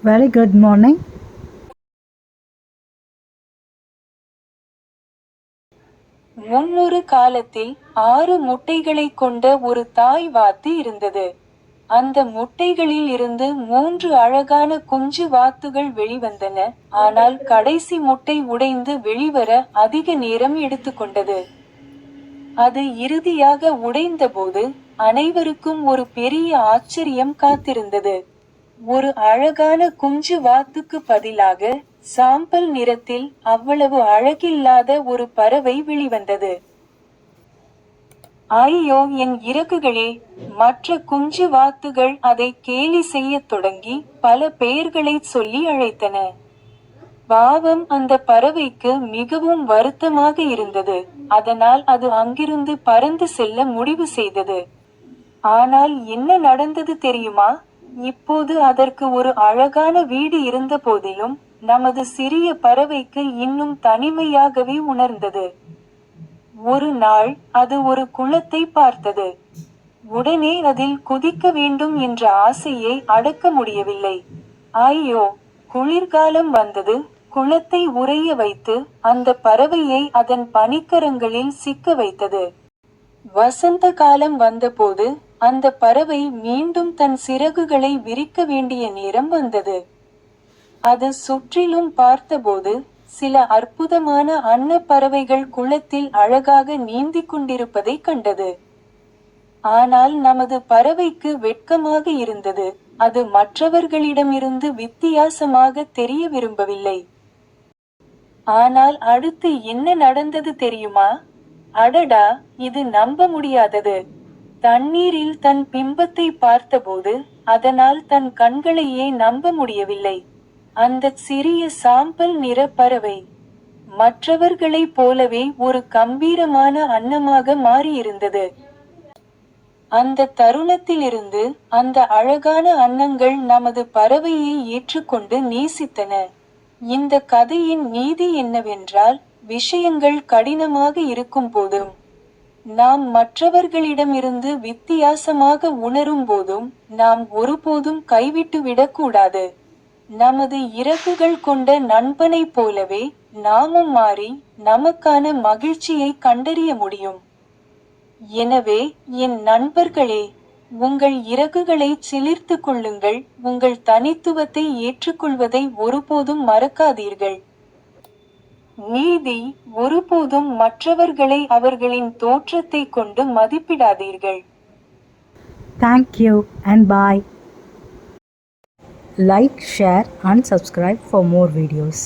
Very good morning. முன்னொரு காலத்தில் 6 முட்டைகளைக் கொண்ட ஒரு தாய் வாத்து இருந்தது. அந்த முட்டைகளில் இருந்து 3 அழகான குஞ்சு வாத்துகள் வெளிவந்தன. ஆனால் கடைசி முட்டை உடைந்து வெளிவர அதிக நேரம் எடுத்துக்கொண்டது. அது இறுதியாக உடைந்தபோது அனைவருக்கும் ஒரு பெரிய ஆச்சரியம் காத்திருந்தது. ஒரு அழகான குஞ்சு வாத்துக்கு பதிலாக சாம்பல் நிறத்தில் அவ்வளவு அழகில்லாத ஒரு பறவை வெளிவந்தது. ஐயோ, என் இறகுகளே! மற்ற குஞ்சு வாத்துகள் அதை கேலி செய்யத் தொடங்கி பல பெயர்களைச் சொல்லி அழைத்தன. பாவம், அந்த பறவைக்கு மிகவும் வருத்தமாக இருந்தது. அதனால் அது அங்கிருந்து பறந்து செல்ல முடிவு செய்தது. ஆனால் என்ன நடந்தது தெரியுமா? இப்போது அதற்கு ஒரு அழகான வீடு இருந்த போதிலும் நமது சிறிய பறவைக்கு இன்னும் தனிமையாகவே உணர்ந்தது. ஒரு நாள் அது ஒரு குளத்தை பார்த்தது. உடனே அதில் குதிக்க வேண்டும் என்ற ஆசையை அடக்க முடியவில்லை. ஐயோ! குளிர்காலம் வந்தது. குளத்தை உறைய வைத்து அந்த பறவையை அதன் பனிக்கரங்களில் சிக்க வைத்தது. வசந்த காலம் வந்தபோது அந்த பறவை மீண்டும் தன் சிறகுகளை விரிக்க வேண்டிய நேரம் வந்தது. அது சுற்றிலும் பார்த்தபோது சில அற்புதமான அன்னப்பறவைகள் குளத்தில் அழகாக நீந்திக் கொண்டிருப்பதைக் கண்டது. ஆனால் நமது பறவைக்கு வெட்கமாக இருந்தது. அது மற்றவர்களிடமிருந்து வித்தியாசமாக தெரிய விரும்பவில்லை. ஆனால் அடுத்து என்ன நடந்தது தெரியுமா? அடடா, இது நம்ப முடியாதது! தண்ணீரில் தன் பிம்பத்தை பார்த்தபோது அதனால் தன் கண்களையே நம்ப முடியவில்லை. அந்தச் சிறிய சாம்பல் நிற பறவை மற்றவர்களைப் போலவே ஒரு கம்பீரமான அன்னமாக மாறியிருந்தது. அந்த தருணத்திலிருந்து அந்த அழகான அன்னங்கள் நமது பறவையை ஏற்றுக்கொண்டு நேசித்தன. இந்த கதையின் நீதி என்னவென்றால், விஷயங்கள் கடினமாக இருக்கும் போதும் நாம் மற்றவர்களிடமிருந்து வித்தியாசமாக உணரும் போதும் நாம் ஒருபோதும் கைவிட்டுவிடக்கூடாது. நமது இறகுகள் கொண்ட நண்பனைப் போலவே நாமும் மாறி நமக்கான மகிழ்ச்சியை கண்டறிய முடியும். எனவே என் நண்பர்களே, உங்கள் இறகுகளைச் சிலிர்த்துக் கொள்ளுங்கள். உங்கள் தனித்துவத்தை ஏற்றுக்கொள்வதை ஒருபோதும் மறக்காதீர்கள். நீதி: ஒருபோதும் மற்றவர்களை அவர்களின் தோற்றத்தைக் கொண்டு மதிப்பிடாதீர்கள். Thank you and bye. Like, share and subscribe for more videos.